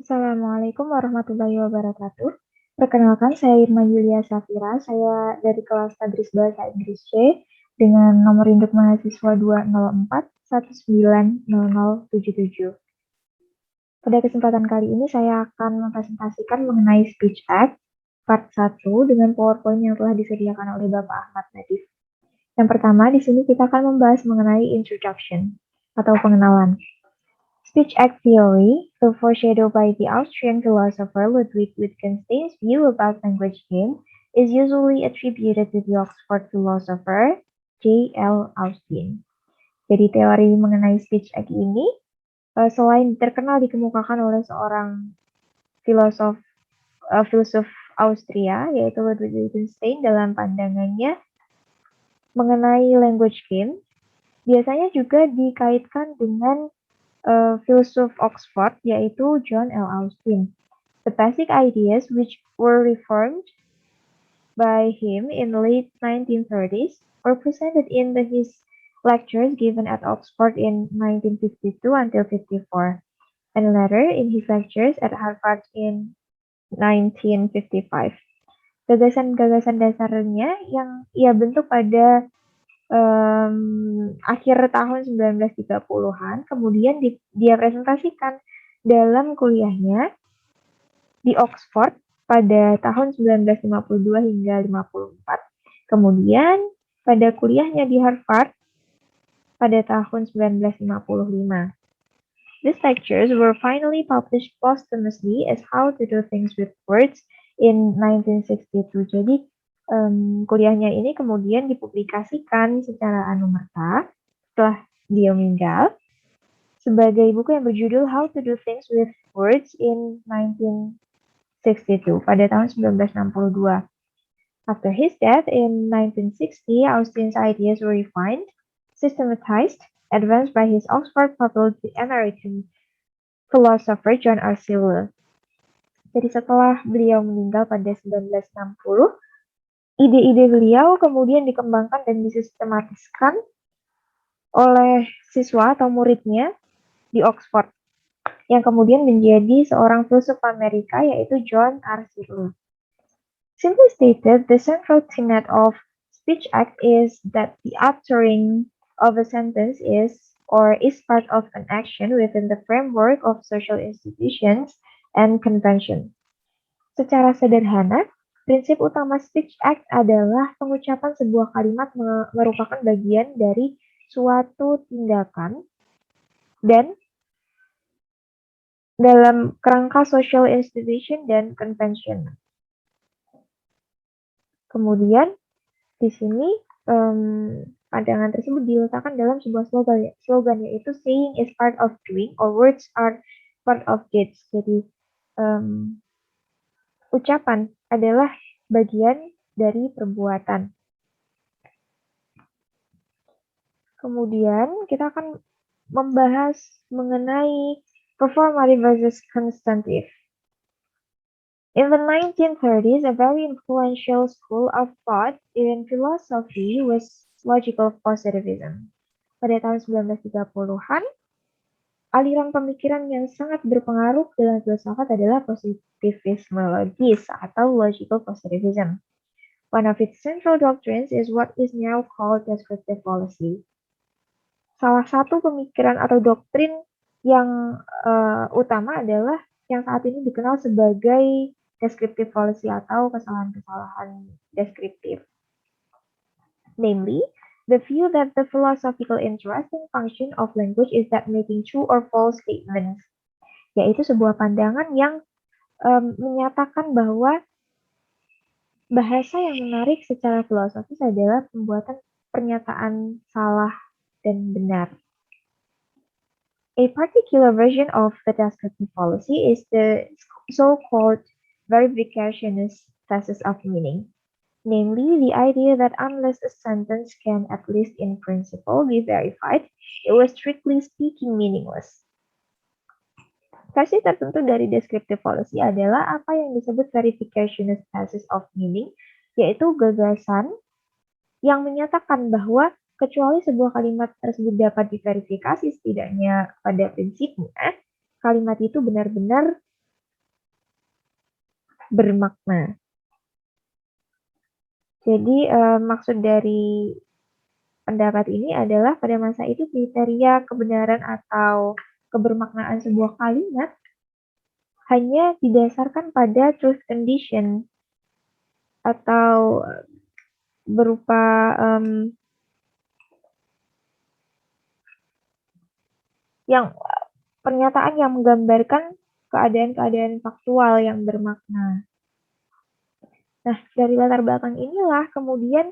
Assalamualaikum warahmatullahi wabarakatuh. Perkenalkan, saya Irma Yulia Safira. Saya dari kelas Tadris Bahasa Inggris C dengan nomor induk mahasiswa 204 1900077. Pada kesempatan kali ini saya akan mempresentasikan mengenai Speech Act Part 1 dengan PowerPoint yang telah disediakan oleh Bapak Ahmad Nadif. Yang pertama, di sini kita akan membahas mengenai introduction atau pengenalan. Speech Act theory, foreshadowed by the Austrian philosopher Ludwig Wittgenstein's view about language game, is usually attributed to the Oxford philosopher J.L. Austin. Jadi teori mengenai Speech Act ini selain terkenal dikemukakan oleh seorang filsuf Austria, yaitu Ludwig Wittgenstein dalam pandangannya mengenai language game, biasanya juga dikaitkan dengan filsuf Oxford, yaitu John L. Austin. The basic ideas which were reformed by him in the late 1930s were presented in his lectures given at Oxford in 1952 until 54, and later in his lectures at Harvard in 1955. Gagasan-gagasan dasarnya yang ia bentuk pada akhir tahun 1930-an, kemudian dia presentasikan dalam kuliahnya di Oxford pada tahun 1952 hingga 54. Kemudian pada kuliahnya di Harvard pada tahun 1955. These lectures were finally published posthumously as How to Do Things with Words in 1962. Jadi kuliahnya ini kemudian dipublikasikan secara anumerta setelah dia meninggal sebagai buku yang berjudul How to Do Things with Words in 1962 pada tahun 1962. After his death in 1960, Austin's ideas were refined, systematized, advanced by his Oxford pupil, the American philosopher John R. Sewell. Jadi setelah beliau meninggal pada 1960, ide-ide beliau kemudian dikembangkan dan disistematiskan oleh siswa atau muridnya di Oxford, yang kemudian menjadi seorang filsuf Amerika yaitu John R. Sewell. Simply stated, the central tenet of Speech Act is that the uttering of a sentence is part of an action within the framework of social institutions and convention. Secara sederhana, prinsip utama Speech Act adalah pengucapan sebuah kalimat merupakan bagian dari suatu tindakan dan dalam kerangka social institution dan convention. Kemudian di sini pandangan tersebut diletakkan dalam sebuah slogan yaitu saying is part of doing or words are part of deeds. Jadi ucapan adalah bagian dari perbuatan. Kemudian kita akan membahas mengenai performative versus constantive. In the 1930s, a very influential school of thought in philosophy was logical positivism. Pada tahun 1930-an, aliran pemikiran yang sangat berpengaruh dalam filsafat adalah positivisme logis atau logical positivism. One of its central doctrines is what is now called descriptive policy. Salah satu pemikiran atau doktrin yang utama adalah yang saat ini dikenal sebagai descriptive policy atau kesalahan-kesalahan deskriptif. Namely, the view that the philosophical interesting function of language is that making true or false statements, yaitu sebuah pandangan yang menyatakan bahwa bahasa yang menarik secara filosofis adalah pembuatan pernyataan salah dan benar. A particular version of the descriptive policy is the so-called verificationist thesis of meaning. Namely, the idea that unless a sentence can, at least in principle, be verified, it was strictly speaking meaningless. Versi tertentu dari descriptive policy adalah apa yang disebut verificationist thesis of meaning, yaitu gagasan yang menyatakan bahwa kecuali sebuah kalimat tersebut dapat diverifikasi setidaknya pada prinsipnya, kalimat itu benar-benar bermakna. Jadi maksud dari pendapat ini adalah pada masa itu kriteria kebenaran atau kebermaknaan sebuah kalimat hanya didasarkan pada truth condition atau berupa yang pernyataan yang menggambarkan keadaan-keadaan faktual yang bermakna. Nah, dari latar belakang inilah kemudian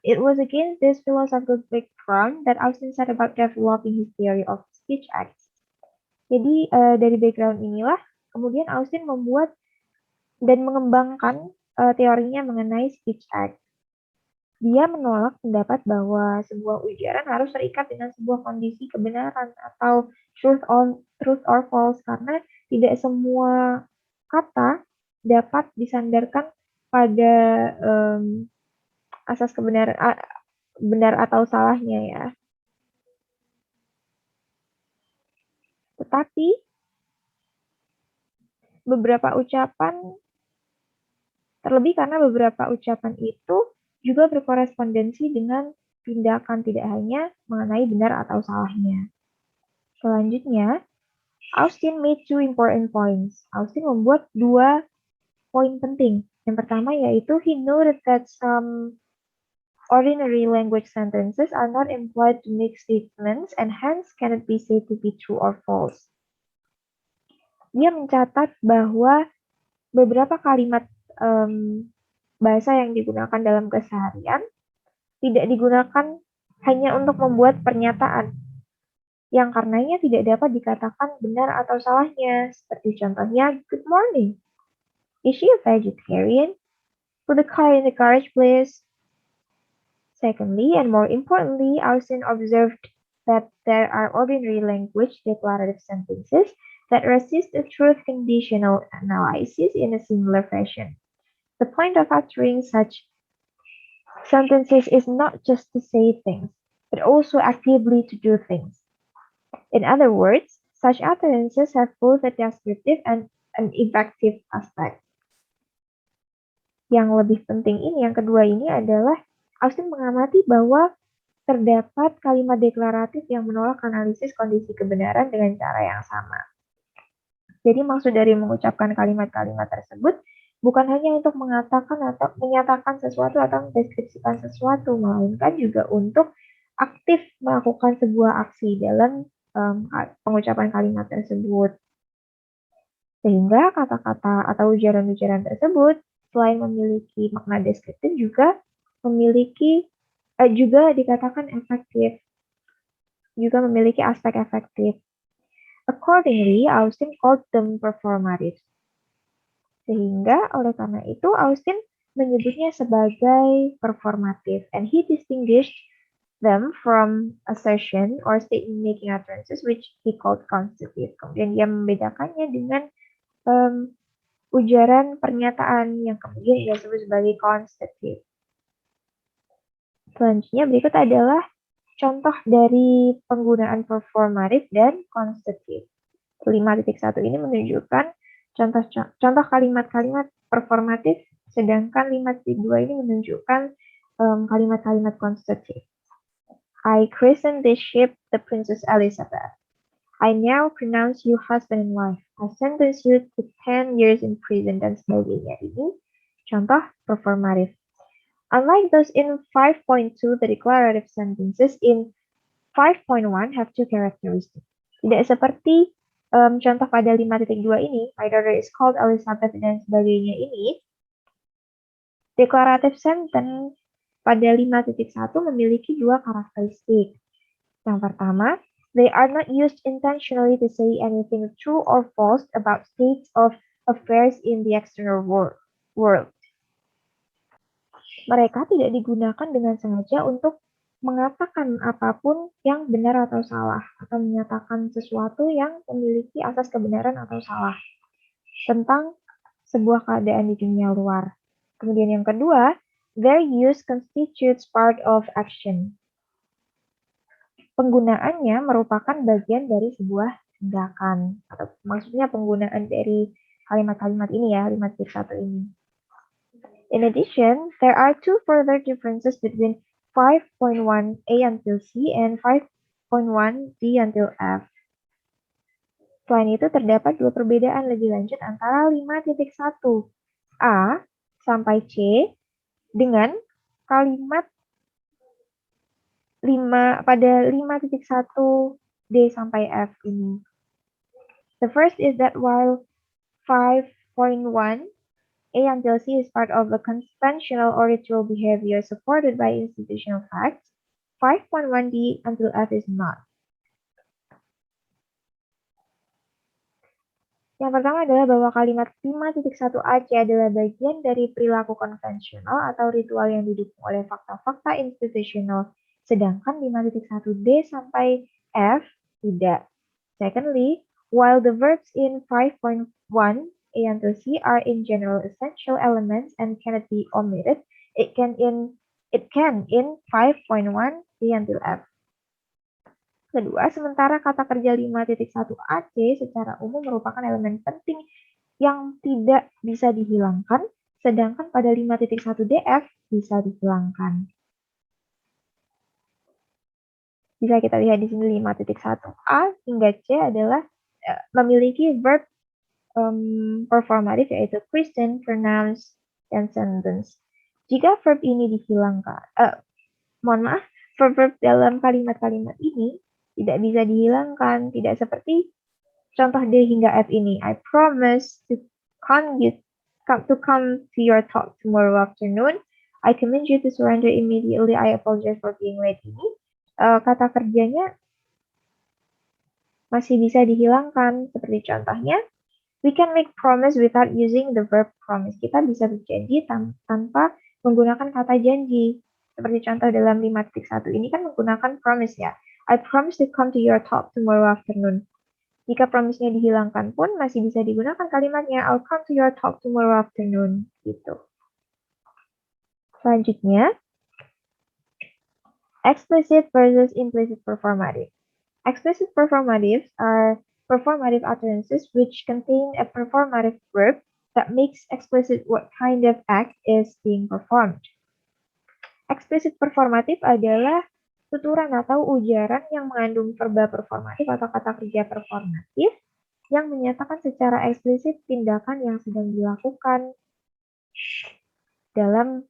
it was against this philosophical background that Austin set about developing his theory of speech acts. Jadi dari background inilah kemudian Austin membuat dan mengembangkan teorinya mengenai speech act. Dia menolak pendapat bahwa sebuah ujaran harus terikat dengan sebuah kondisi kebenaran atau truth or false karena tidak semua kata dapat disandarkan pada asas kebenaran benar atau salahnya ya. Tetapi beberapa ucapan terlebih karena beberapa ucapan itu juga berkorespondensi dengan tindakan tidak hanya mengenai benar atau salahnya. Selanjutnya, Austin made two important points. Austin membuat dua poin penting. Yang pertama yaitu he noted that some ordinary language sentences are not employed to make statements and hence cannot be said to be true or false. Dia mencatat bahwa beberapa kalimat bahasa yang digunakan dalam keseharian tidak digunakan hanya untuk membuat pernyataan yang karenanya tidak dapat dikatakan benar atau salahnya. Seperti contohnya, good morning. Is she a vegetarian? Put the car in the garage, please. Secondly, and more importantly, Austin observed that there are ordinary language declarative sentences that resist a truth conditional analysis in a similar fashion. The point of uttering such sentences is not just to say things, but also actively to do things. In other words, such utterances have both a descriptive and an effective aspect. Yang lebih penting ini, yang kedua ini adalah Austin mengamati bahwa terdapat kalimat deklaratif yang menolak analisis kondisi kebenaran dengan cara yang sama. Jadi maksud dari mengucapkan kalimat-kalimat tersebut bukan hanya untuk mengatakan atau menyatakan sesuatu atau mendeskripsikan sesuatu, melainkan juga untuk aktif melakukan sebuah aksi dalam pengucapan kalimat tersebut. Sehingga kata-kata atau ujaran-ujaran tersebut selain memiliki makna deskriptif juga memiliki juga dikatakan efektif, juga memiliki aspek efektif. Accordingly, Austin called them performative. Sehingga oleh karena itu Austin menyebutnya sebagai performatif, and he distinguished them from assertion or statement making utterances which he called constitutive. Kemudian dia membedakannya dengan ujaran pernyataan yang kemudian ia sebut sebagai constitutive. Selanjutnya berikut adalah contoh dari penggunaan performative dan constitutive. 5.1 ini menunjukkan contoh kalimat-kalimat performatif, sedangkan 5.2 ini menunjukkan kalimat-kalimat constitutive. I christened this ship the Princess Elizabeth. I now pronounce you husband and wife. I sentence you to 10 years in prison dan sebagainya. Ini contoh performatif. Unlike those in 5.2, the declarative sentences in 5.1 have two characteristics. Tidak seperti contoh pada 5.2 ini, my daughter is called Elizabeth dan sebagainya ini, declarative sentence pada 5.1 memiliki dua karakteristik. Yang pertama, they are not used intentionally to say anything true or false about states of affairs in the external world. Mereka tidak digunakan dengan sengaja untuk mengatakan apapun yang benar atau salah, atau menyatakan sesuatu yang memiliki asas kebenaran atau salah tentang sebuah keadaan di dunia luar. Kemudian yang kedua, their use constitutes part of action. Penggunaannya merupakan bagian dari sebuah tindakan, atau maksudnya penggunaan dari kalimat-kalimat ini ya, 5.1 ini. In addition, there are two further differences between 5.1 A until C and 5.1 D until F. Selain itu, terdapat dua perbedaan lebih lanjut antara 5.1 A sampai C dengan kalimat 5.1 D sampai F ini. The first is that while 5.1 A until C is part of a conventional or ritual behavior supported by institutional facts, 5.1 D until F is not. Yang pertama adalah bahwa kalimat 5.1 AC adalah bagian dari perilaku konvensional atau ritual yang didukung oleh fakta-fakta institusional, sedangkan 5.1 D sampai F tidak. Secondly, while the verbs in 5.1 A until C are in general essential elements and cannot be omitted, it can in 5.1 D until F. Kedua, sementara kata kerja 5.1 AC secara umum merupakan elemen penting yang tidak bisa dihilangkan, sedangkan pada 5.1 DF bisa dihilangkan. Bisa kita lihat di sini 5.1 A hingga C adalah memiliki verb performatif yaitu present, pronouns, dan sentence. Jika verb ini dihilangkan, verb dalam kalimat-kalimat ini tidak bisa dihilangkan, tidak seperti contoh D hingga F ini. I promise to come to your talk tomorrow afternoon. I commend you to surrender immediately. I apologize for being late ini. Kata kerjanya masih bisa dihilangkan. Seperti contohnya, we can make promise without using the verb promise. Kita bisa berjanji tanpa menggunakan kata janji. Seperti contoh dalam 5.1 ini kan menggunakan promise ya. I promise to come to your talk tomorrow afternoon. Jika promise-nya dihilangkan pun masih bisa digunakan kalimatnya I'll come to your talk tomorrow afternoon. Gitu. Selanjutnya, explicit versus implicit performative. Explicit performatives are performative utterances which contain a performative verb that makes explicit what kind of act is being performed. Explicit performative adalah tuturan atau ujaran yang mengandung verba performatif atau kata kerja performatif yang menyatakan secara eksplisit tindakan yang sedang dilakukan dalam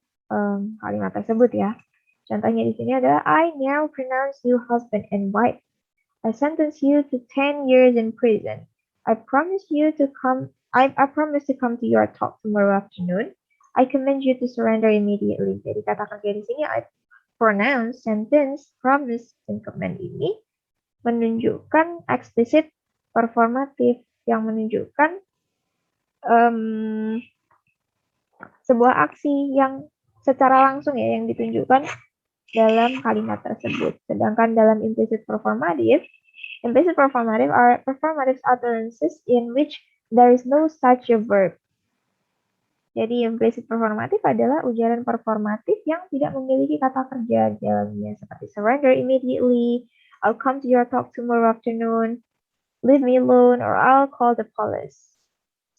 kalimat tersebut ya. Contohnya di sini adalah I now pronounce you husband and wife. I sentence you to 10 years in prison. I promise to come to your talk tomorrow afternoon. I commend you to surrender immediately. Jadi kata kerja di sini I pronounce, sentence, promise, dan command ini menunjukkan eksplisit performatif yang menunjukkan sebuah aksi yang secara langsung ya yang ditunjukkan dalam kalimat tersebut. Sedangkan dalam implicit performative are performative utterances in which there is no such a verb. Jadi implicit performatif adalah ujaran performatif yang tidak memiliki kata kerja dalamnya seperti surrender immediately, I'll come to your talk tomorrow afternoon, leave me alone, or I'll call the police.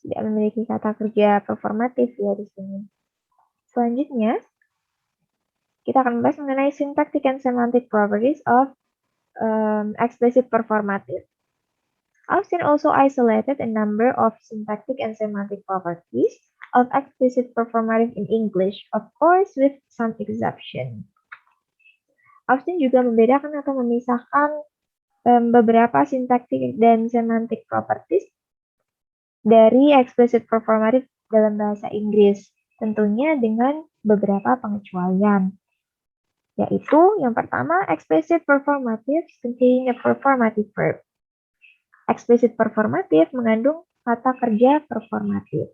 Tidak memiliki kata kerja performatif ya di sini. Selanjutnya, kita akan membahas mengenai syntactic and semantic properties of explicit performative. Austin also isolated a number of syntactic and semantic properties of explicit performative in English, of course with some exception. Austin juga membedakan atau memisahkan beberapa syntactic dan semantic properties dari explicit performative dalam bahasa Inggris, tentunya dengan beberapa pengecualian. Yaitu yang pertama, explicit performative contain a performative verb. Explicit performative mengandung kata kerja performatif.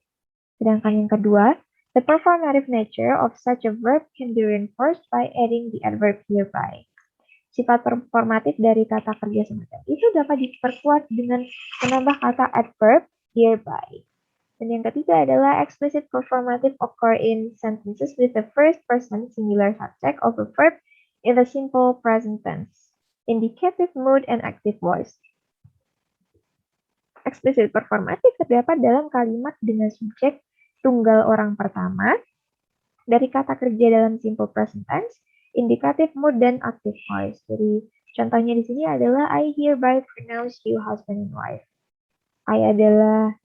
Sedangkan yang kedua, the performative nature of such a verb can be reinforced by adding the adverb hereby. Sifat performatif dari kata kerja semacam itu dapat diperkuat dengan menambah kata adverb hereby. Dan yang ketiga adalah explicit performative occur in sentences with the first person singular subject of a verb in the simple present tense, indicative mood, and active voice. explicit performative terdapat dalam kalimat dengan subjek tunggal orang pertama dari kata kerja dalam simple present tense, indicative mood, dan active voice. Jadi contohnya di sini adalah I hereby pronounce you husband and wife. I adalah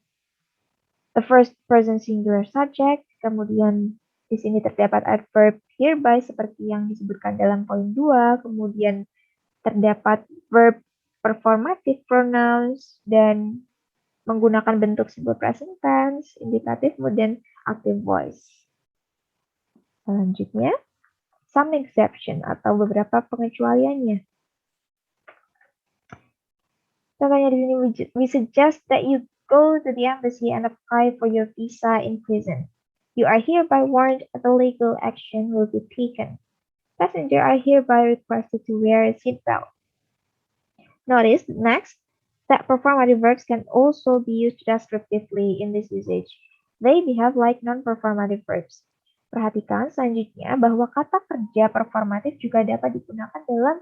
the first person singular subject, kemudian di sini terdapat adverb hereby seperti yang disebutkan dalam poin 2, kemudian terdapat verb performative pronouns dan menggunakan bentuk simple present tense, indicative mood, dan active voice. Selanjutnya, some exception atau beberapa pengecualiannya. Contohnya di sini, we suggest that you go to the embassy and apply for your visa in prison. You are hereby warned that a legal action will be taken. Passengers are hereby requested to wear a seatbelt. Notice next that performative verbs can also be used descriptively in this usage. They behave like non-performative verbs. Perhatikan selanjutnya bahwa kata kerja performatif juga dapat digunakan dalam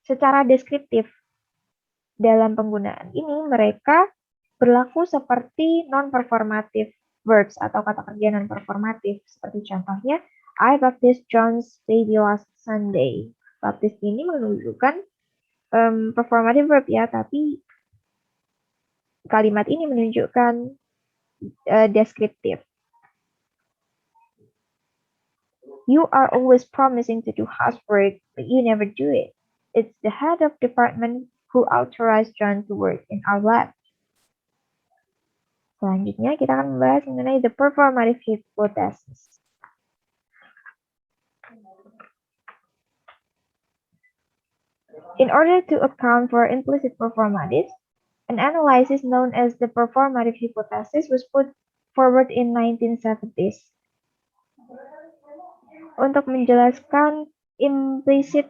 secara deskriptif. Dalam penggunaan ini, mereka berlaku seperti non-performative verbs atau kata kerja non-performatif. Seperti contohnya, I baptized John's baby last Sunday. Baptist ini menunjukkan performative verb ya, tapi kalimat ini menunjukkan deskriptif. You are always promising to do housework, but you never do it. It's the head of department who authorized John to work in our lab. Selanjutnya kita akan membahas mengenai the performative hypothesis. In order to account for implicit performatives, an analysis known as the performative hypothesis was put forward in 1970s. Untuk menjelaskan implicit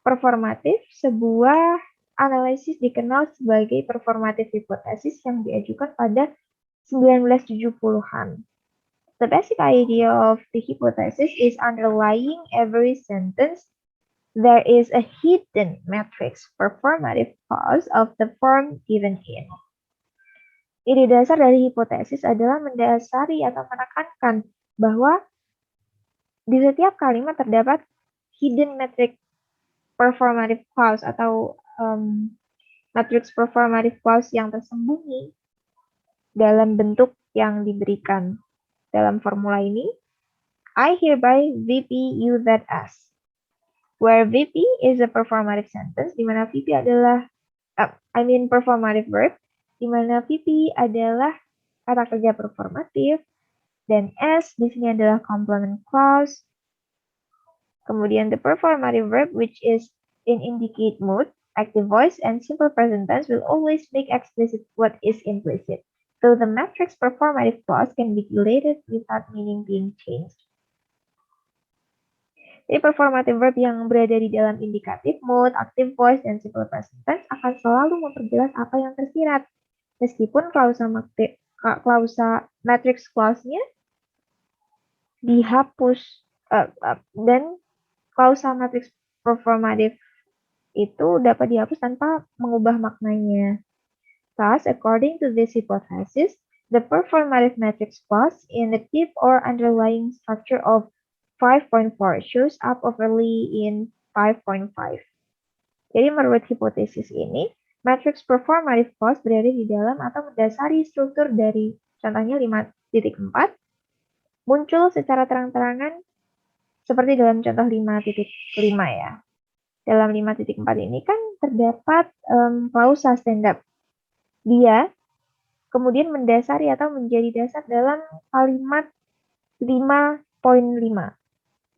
performatif, sebuah analisis dikenal sebagai performative hypothesis yang diajukan pada 1970-an. The basic idea of the hypothesis is underlying every sentence, there is a hidden matrix performative clause of the form given in. Ide dasar dari hipotesis adalah mendasari atau menekankan bahwa di setiap kalimat terdapat hidden matrix performative clause atau matrix performative clause yang tersembunyi dalam bentuk yang diberikan. Dalam formula ini, I hereby VP you that as. Where VP is a performative sentence, di mana VP adalah, performative verb, di mana VP adalah kata kerja performatif, dan as di sini adalah complement clause. Kemudian the performative verb which is in indicate mood, active voice, and simple present tense will always make explicit what is implicit. So the matrix performative clause can be deleted without meaning being changed. Jadi performative verb yang berada di dalam indicative mood, active voice, dan simple present tense akan selalu memperjelas apa yang tersirat. Meskipun klausa matrix clause-nya dihapus dan klausa matrix performative itu dapat dihapus tanpa mengubah maknanya. Thus, according to this hypothesis, the performative matrix clause in the deep or underlying structure of 5.4 shows up overly in 5.5. Jadi menurut hipotesis ini, matrix performative clause berada di dalam atau mendasari struktur dari contohnya 5.4 muncul secara terang-terangan seperti dalam contoh 5.5 ya. Dalam 5.4 ini kan terdapat klausa stand up. Dia kemudian mendasari atau menjadi dasar dalam kalimat 5.5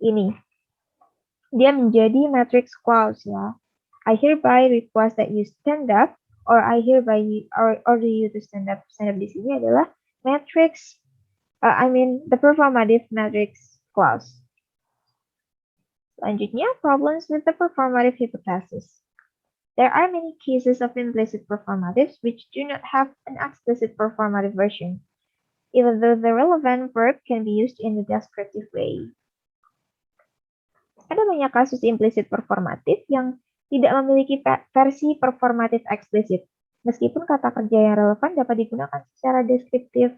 ini. Dia menjadi matrix clause ya. I hereby request that you stand up, or I hereby order you to stand up. Stand up di sini adalah matrix, the performative matrix clause. Selanjutnya, problems with the performative hypothesis. There are many cases of implicit performatives which do not have an explicit performative version, even though the relevant verb can be used in a descriptive way. Ada banyak kasus implicit performatif yang tidak memiliki versi performatif eksplisit. Meskipun kata kerja yang relevan dapat digunakan secara deskriptif.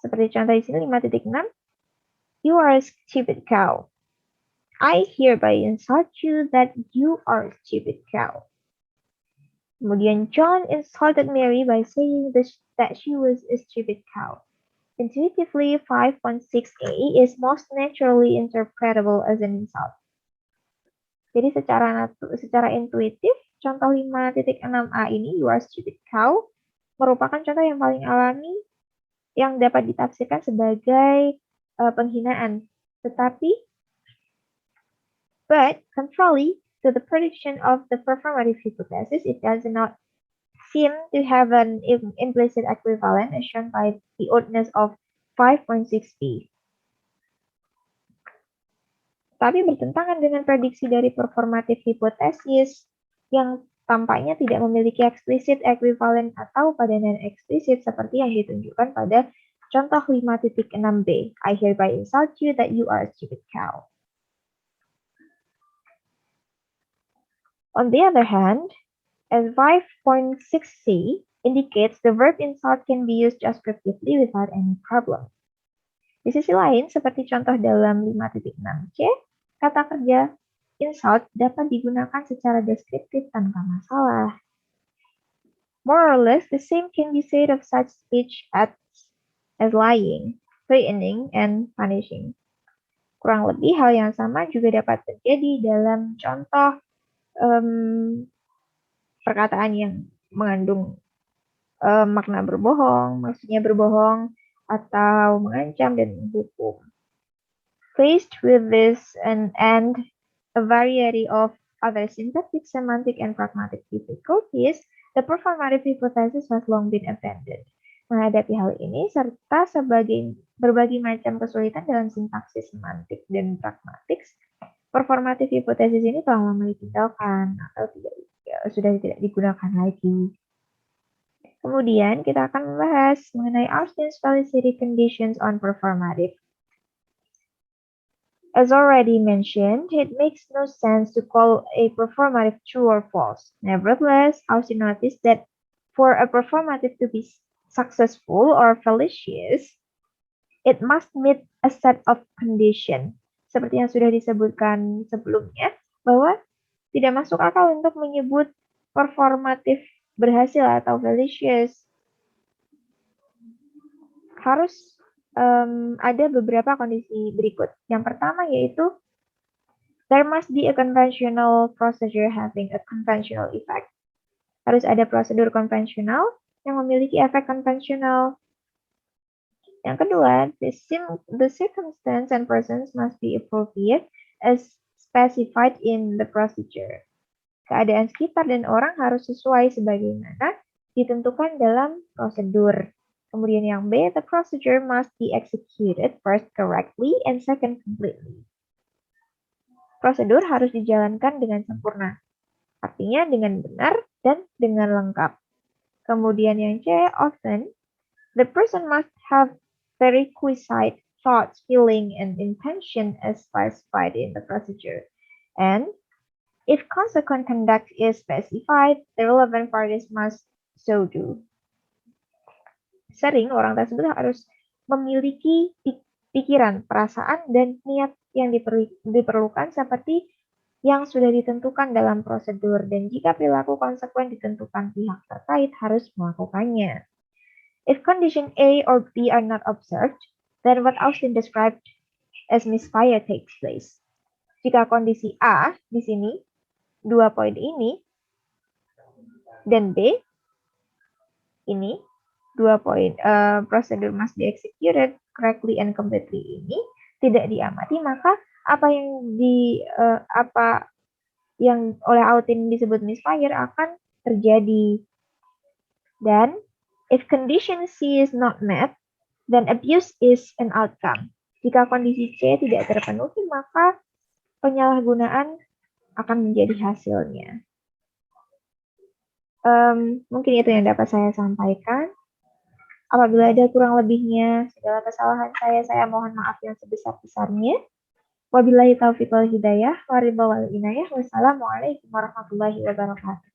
Seperti contoh di sini 5.6, you are a stupid cow. I hereby insult you that you are a stupid cow. Kemudian John insulted Mary by saying that she was a stupid cow. Intuitively, 5.6a is most naturally interpretable as an insult. Jadi secara intuitif, contoh 5.6a ini, you are a stupid cow, merupakan contoh yang paling alami yang dapat ditafsirkan sebagai penghinaan. But contrary to the prediction of the performative hypothesis, it does not seem to have an implicit equivalent as shown by the oddness of 5.6b. Tapi bertentangan dengan prediksi dari performative hypothesis yang tampaknya tidak memiliki eksplisit ekuivalen atau padanan eksplisit seperti yang ditunjukkan pada contoh 5.6b. I hereby insult you that you are a stupid cow. On the other hand, as 5.6c indicates the verb insult can be used descriptively without any problem. Di sisi lain, seperti contoh dalam 5.6c, kata kerja insult dapat digunakan secara deskriptif tanpa masalah. More or less, the same can be said of such speech as lying, threatening, and punishing. Kurang lebih hal yang sama juga dapat terjadi dalam contoh perkataan yang mengandung makna berbohong, maksudnya berbohong, atau mengancam dan menghukum. Faced with this and a variety of other syntactic, semantic, and pragmatic difficulties, the performative hypothesis has long been abandoned. Menghadapi hal ini, serta berbagai macam kesulitan dalam sintaksis, semantik, dan pragmatik, performative hypothesis ini telah lama ditinggalkan atau sudah tidak digunakan lagi. Kemudian kita akan membahas mengenai Austin's felicity conditions on performative. As already mentioned, it makes no sense to call a performative true or false. Nevertheless, Austin noticed that for a performative to be successful or fallacious, it must meet a set of conditions. Seperti yang sudah disebutkan sebelumnya, bahwa tidak masuk akal untuk menyebut performatif berhasil atau fallacious. Harus ada beberapa kondisi berikut. Yang pertama yaitu there must be a conventional procedure having a conventional effect. Harus ada prosedur konvensional yang memiliki efek konvensional. Yang kedua, the circumstance and persons must be appropriate as specified in the procedure. Keadaan sekitar dan orang harus sesuai sebagaimana ditentukan dalam prosedur. Kemudian yang B, the procedure must be executed first correctly and second completely. Prosedur harus dijalankan dengan sempurna. Artinya dengan benar dan dengan lengkap. Kemudian yang C, often, the person must have the requisite thoughts, feeling, and intention as specified in the procedure. And if consequent conduct is specified, the relevant parties must so do. Sering orang tersebut harus memiliki pikiran, perasaan, dan niat yang diperlukan seperti yang sudah ditentukan dalam prosedur, dan jika perilaku konsekuen ditentukan pihak terkait harus melakukannya. If condition A or B are not observed, then what Austin described as misfire takes place. Jika kondisi A di sini, 2 poin ini, dan B ini, 2 poin prosedur must be executed correctly and completely ini tidak diamati, maka apa yang oleh Austin disebut misfire akan terjadi. Dan if condition C is not met, then abuse is an outcome. Jika kondisi C tidak terpenuhi, maka penyalahgunaan akan menjadi hasilnya. Mungkin itu yang dapat saya sampaikan. Apabila ada kurang lebihnya, segala kesalahan saya mohon maaf yang sebesar-besarnya. Wabillahi taufiq wal hidayah, waridha wal inayah, wassalamualaikum warahmatullahi wabarakatuh.